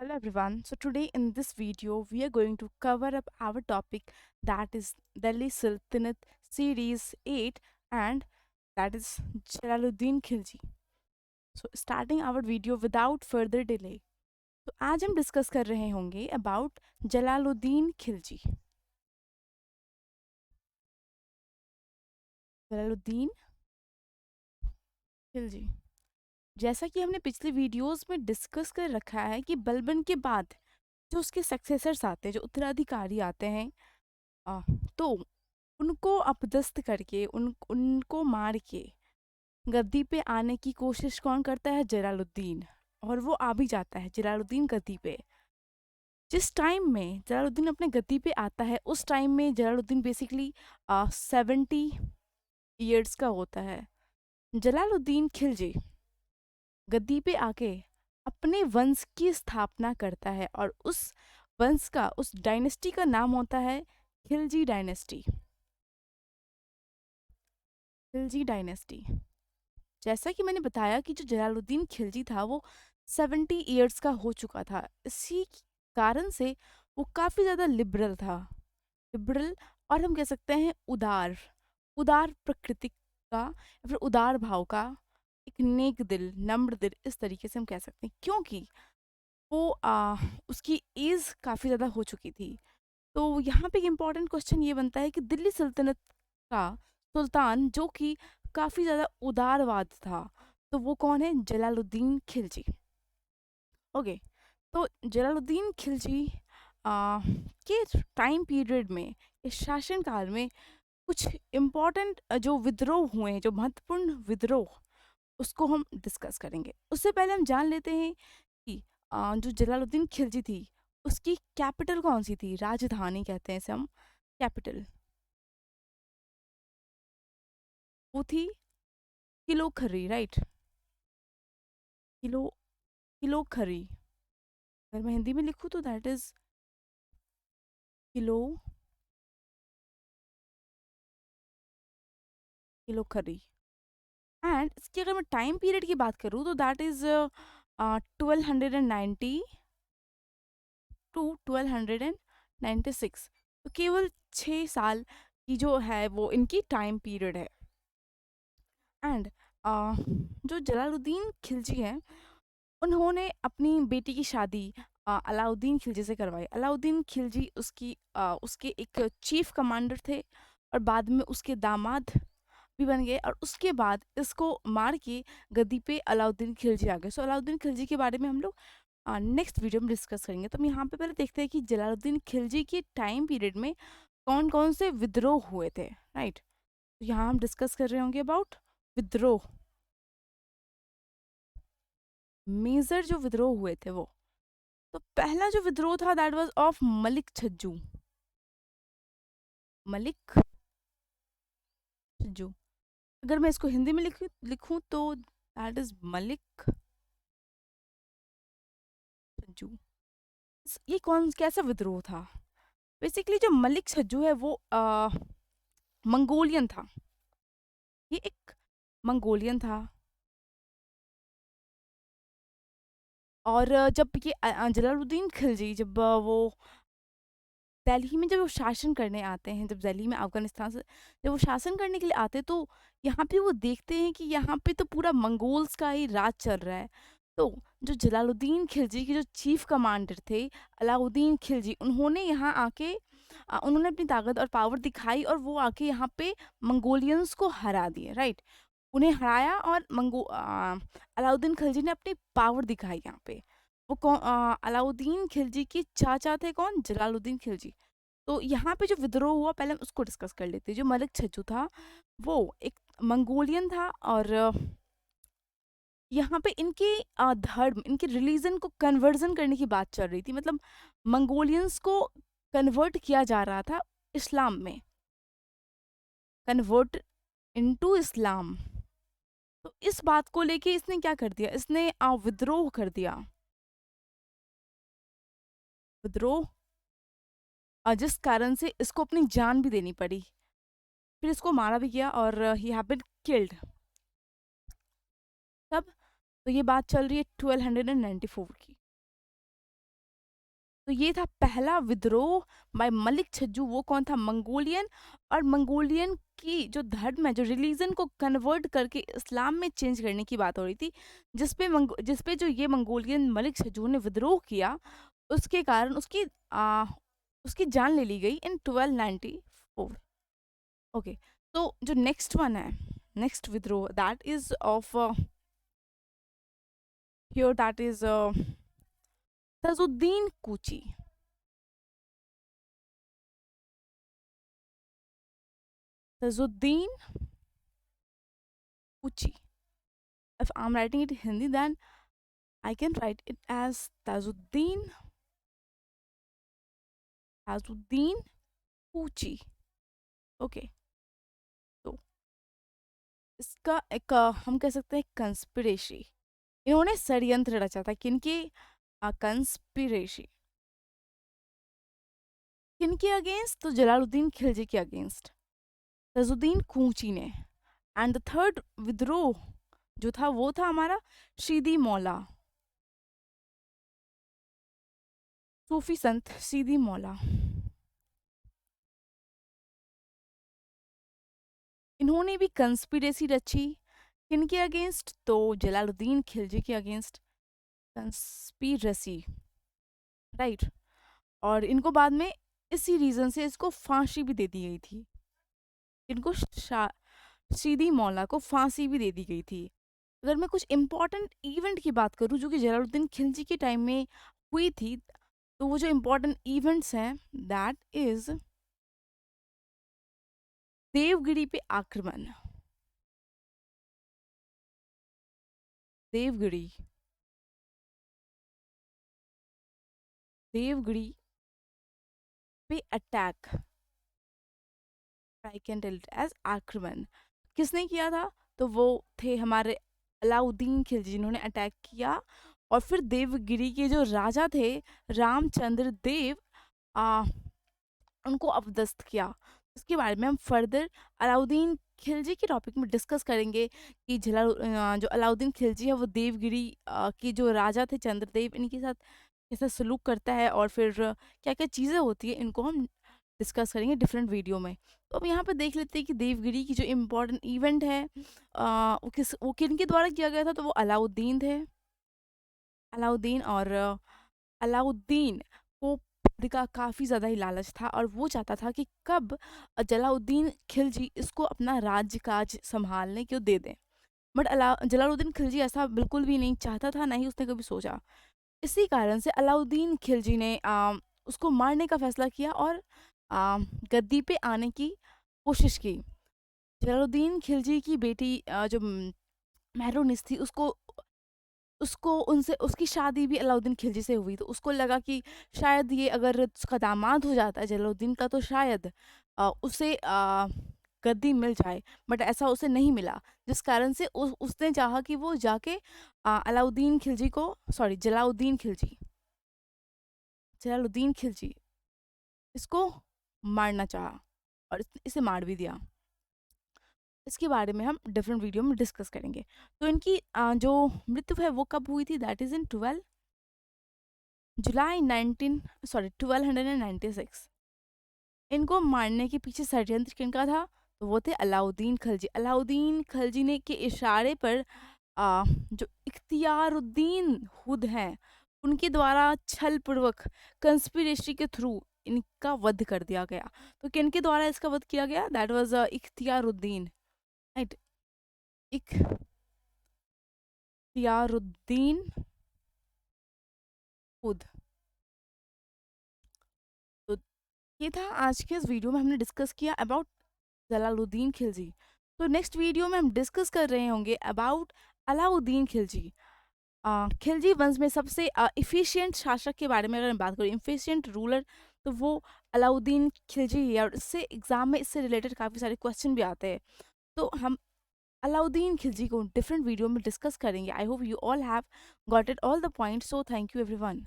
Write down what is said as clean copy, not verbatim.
Hello everyone. So today in this video we are going to cover up our topic that is Delhi Sultanate series 8 and that is Jalaluddin Khilji. So starting our video without further delay. तो आज हम discuss कर रहे होंगे about Jalaluddin Khilji. Jalaluddin Khilji, जैसा कि हमने पिछले वीडियोस में डिस्कस कर रखा है कि बलबन के बाद जो उसके सक्सेसर्स आते हैं, जो उत्तराधिकारी आते हैं, आ, तो उनको अपदस्थ करके उनको मार के गद्दी पे आने की कोशिश कौन करता है? जलालुद्दीन। और वो आ भी जाता है जलालुद्दीन गद्दी पे। जिस टाइम में जलालुद्दीन अपने गद्दी पे आता है उस टाइम में जलालुद्दीन बेसिकली 70 ईयर्स का होता है। जलालुद्दीन खिलजी गद्दी पे आके अपने वंश की स्थापना करता है और उस वंश का, उस डायनेस्टी का नाम होता है खिलजी डायनेस्टी। खिलजी डायनेस्टी, जैसा कि मैंने बताया कि जो जलालुद्दीन खिलजी था वो 70 ईयर्स का हो चुका था। इसी कारण से वो काफ़ी ज़्यादा लिबरल था। लिबरल और हम कह सकते हैं उदार, उदार प्रकृति का या फिर उदार भाव का, एक नेक दिल, नम्र दिल, इस तरीके से हम कह सकते हैं। क्योंकि वो उसकी एज काफ़ी ज़्यादा हो चुकी थी। तो यहाँ पे एक इम्पॉर्टेंट क्वेश्चन ये बनता है कि दिल्ली सल्तनत का सुल्तान जो कि काफ़ी ज़्यादा उदारवाद था, तो वो कौन है? जलालुद्दीन खिलजी। ओके, तो जलालुद्दीन खिलजी के टाइम पीरियड में, इस शासन काल में कुछ इम्पॉर्टेंट जो विद्रोह हुए हैं, जो महत्वपूर्ण विद्रोह, उसको हम डिस्कस करेंगे। उससे पहले हम जान लेते हैं कि जो जलालुद्दीन खिलजी थी उसकी कैपिटल कौन सी थी? राजधानी कहते हैं इसे हम, कैपिटल। वो थी किलो खरी, राइट? किलो किलो खरी। अगर मैं हिंदी में लिखूँ तो दैट इज किलो किलो खरी। एंड इसकी अगर मैं टाइम पीरियड की बात करूँ तो दैट इज 1290 टू 1296। तो केवल 6 साल की जो है वो इनकी टाइम पीरियड है। एंड जो जलालुद्दीन खिलजी है उन्होंने अपनी बेटी की शादी अलाउद्दीन खिलजी से करवाई। अलाउद्दीन खिलजी उसके एक चीफ कमांडर थे और बाद में उसके दामाद भी बन गए, और उसके बाद इसको मार के गद्दी पे अलाउद्दीन खिलजी आ गए। सो अलाउद्दीन खिलजी के बारे में हम लोग नेक्स्ट वीडियो में डिस्कस करेंगे। तो हम यहाँ पे पहले देखते हैं कि जलालुद्दीन खिलजी के टाइम पीरियड में कौन कौन से विद्रोह हुए थे, राइट? तो यहाँ हम डिस्कस कर रहे होंगे अबाउट विद्रोह, मेजर जो विद्रोह हुए थे वो। तो पहला जो विद्रोह था that was of Malik Chhajju. Malik Chhajju, अगर मैं इसको हिंदी में लिखूं तो दैट इज मलिक छज्जू। ये कौन कैसा विद्रोह था? बेसिकली जो मलिक छज्जू है वो मंगोलियन था। ये एक मंगोलियन था। और जब ये जलालुद्दीन खिलजी जब वो दिल्ली में जब वो शासन करने आते हैं, जब दिल्ली में अफगानिस्तान से जब वो शासन करने के लिए आते हैं, तो यहाँ पे वो देखते हैं कि यहाँ पे तो पूरा मंगोल्स का ही राज चल रहा है। तो जो जलालुद्दीन खिलजी के जो चीफ कमांडर थे अलाउद्दीन खिलजी, उन्होंने यहाँ आके उन्होंने अपनी ताकत और पावर दिखाई और वो आके यहाँ पे मंगोलियंस को हरा दिए, राइट? उन्हें हराया और अलाउद्दीन खिलजी ने अपनी पावर दिखाई यहाँ पे। वो कौन? अलाउद्दीन खिलजी के चाचा थे कौन? जलालुद्दीन खिलजी। तो यहाँ पे जो विद्रोह हुआ पहले हम उसको डिस्कस कर लेते हैं। जो मलिक छज्जू था वो एक मंगोलियन था, और यहाँ पे इनके धर्म, इनके रिलीजन को कन्वर्जन करने की बात चल रही थी। मतलब मंगोलियंस को कन्वर्ट किया जा रहा था इस्लाम में, कन्वर्ट इनटू इस्लाम। तो इस बात को लेके इसने क्या कर दिया? इसने विद्रोह कर दिया। विद्रोह, जिस कारण से इसको अपनी जान भी देनी पड़ी। फिर इसको मारा भी गया और ही हैव बीन किल्ड। तब तो ये बात चल रही है 1294 की। तो ये था पहला विद्रोह बाय मलिक छज्जू। वो कौन था? मंगोलियन। और मंगोलियन की जो धर्म है, जो रिलीजन को कन्वर्ट करके इस्लाम में चेंज करने की बात हो रही थी, जिसपे जो ये मंगोलियन मलिक छज्जू ने विद्रोह किया, उसके कारण उसकी जान ले ली गई इन 1294। ओके, तो जो नेक्स्ट वन है, नेक्स्ट विद्रोह, that is of here, that is Tajuddin Kuchi. Tajuddin Kuchi. If I'm writing it in Hindi, then I can write it as Tazuddin Koochi. Okay, तो इसका एक हम कह सकते हैं कंस्पिरेसी। इन्होंने षड्यंत्र रचा था। किनकी? कंस्पिरेसी। किनके अगेंस्ट? तो जलालुद्दीन खिलजी के अगेंस्ट, तजुद्दीन कूची ने। एंड द थर्ड विद्रोह जो था वो था हमारा शीदी मौला, सूफी संत सीदी मौला। इन्होंने भी कंस्पिरेसी रची। किनके अगेंस्ट? तो जलालुद्दीन खिलजी के अगेंस्ट, कंस्पिरेसी, राइट। और इनको बाद में इसी रीजन से इसको फांसी भी दे दी गई थी। इनको शीदी मौला को फांसी भी दे दी गई थी। अगर मैं कुछ इम्पोर्टेंट इवेंट की बात करूं जो कि जलालुद्दीन खिलजी के टाइम में हुई थी, तो वो जो इम्पोर्टेंट इवेंट्स हैं, दैट इज देवगिरी पे आक्रमण। देवगिरी देवगिरी पे attack, I can tell it as आक्रमण। किसने किया था? तो वो थे हमारे अलाउद्दीन खिलजी, जिन्होंने अटैक किया। और फिर देवगिरी के जो राजा थे, रामचंद्र देव, आ, उनको अपदस्थ किया। इसके बारे में हम फर्दर अलाउद्दीन खिलजी के टॉपिक में डिस्कस करेंगे कि जो अलाउद्दीन खिलजी है वो देवगिरी के जो राजा थे चंद्रदेव, इनके साथ कैसा सलूक करता है, और फिर क्या क्या चीज़ें होती है, इनको हम डिस्कस करेंगे डिफरेंट वीडियो में। तो अब यहाँ पे देख लेते हैं कि देवगिरी की जो इम्पोर्टेंट इवेंट है, वो किन के द्वारा किया गया था? तो वो अलाउद्दीन थे। अलाउद्दीन, और अलाउद्दीन को खुद का काफ़ी ज़्यादा ही लालच था, और वो चाहता था कि कब जलालुद्दीन खिलजी इसको अपना राज्य काज संभालने को दे दें। बट जलालुद्दीन खिलजी ऐसा बिल्कुल भी नहीं चाहता था, ना ही उसने कभी सोचा। इसी कारण से अलाउद्दीन खिलजी ने उसको मारने का फैसला किया और गद्दी पे आने की कोशिश की। जलालुद्दीन खिलजी की बेटी जो मेहरुनिस थी, उसको उसको उनसे उसकी शादी भी अलाउद्दीन खिलजी से हुई। तो उसको लगा कि शायद ये अगर उसका दामाद हो जाता है जलालुद्दीन का, तो शायद उसे गद्दी मिल जाए। बट ऐसा उसे नहीं मिला, जिस कारण से उसने चाहा कि वो जाके अलाउद्दीन खिलजी को, सॉरी, जलालुद्दीन खिलजी इसको मारना चाहा, और इसे मार भी दिया। इसके बारे में हम डिफरेंट वीडियो में डिस्कस करेंगे। तो इनकी जो मृत्यु है वो कब हुई थी? That is in 1296। इनको मारने के पीछे षड्यंत्र किनका था? तो वो थे अलाउद्दीन खिलजी। अलाउद्दीन खिलजी ने के इशारे पर जो इख्तियारुद्दीन खुद हैं, उनके द्वारा छल पूर्वक कंस्पिरेसी के थ्रू इनका वध कर दिया गया। तो किनके द्वारा इसका वध किया गया? That was Ikhtiyaruddin, right. Ikhtiyaruddin खुद। तो ये था आज के इस वीडियो में हमने डिस्कस किया अबाउट जलालुद्दीन खिलजी। तो नेक्स्ट वीडियो में हम डिस्कस कर रहे होंगे अबाउट अलाउद्दीन खिलजी। खिलजी वंश में सबसे इफिशिएंट शासक के बारे में अगर मैं बात करूँ, इफिशिएंट रूलर, तो वो अलाउद्दीन खिलजी ही है। और इससे एग्जाम में इससे रिलेटेड काफ़ी सारे क्वेश्चन भी आते हैं। तो हम अलाउद्दीन खिलजी को डिफरेंट वीडियो में डिस्कस करेंगे। I hope you all have got it all the points. So thank you everyone.